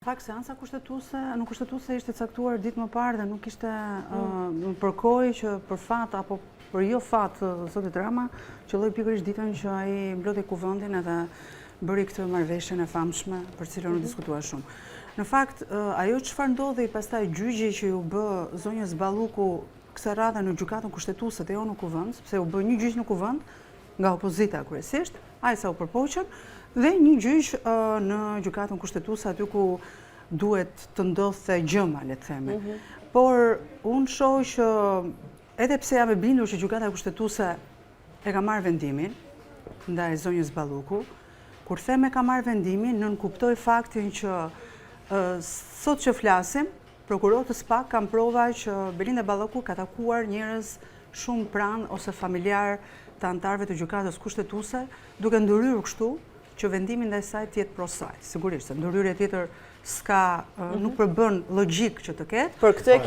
Fakt, seansa kushtetuese ishte caktuar ditë më parë dhe nuk ishte përkoj që për fat apo për jo fat zotit Rama, qëlloi pikërisht ditën që ai mblodhi kuvendin edhe bëri këtë marrëveshjen e famshme për cilën u diskutua shumë. Në fakt, ajo çfarë ndodhi pastaj gjyqi që u bë zonjës Balluku kësaj radhe në gjykatën kushtetuese te jo në kuvend, sepse u bë një gjyq në kuvend nga opozita kryesisht, ai sa u përpoqën, dhe një gjyq në gjykatën kushtetuese aty ku duhet të ndodhte gjëma, le të themi. Por unë shoh që edhe pse jam e bindur që gjykata kushtetuese e ka marrë vendimin ndaj zonjës Balluku, kur them e ka marrë vendimin, nënkuptoj faktin që sot që flasim, prokurorët pak kanë prova që Belinda Balluku ka takuar njerëz shumë pranë ose familjar të anëtarëve të gjykatës kushtetuese, duke ndërhyrë kështu që vendimin ndaj saj të jetë pro saj. Sigurisht, se ndërhyrje tjetër nuk përbën logjik që të ketë. Për këtë e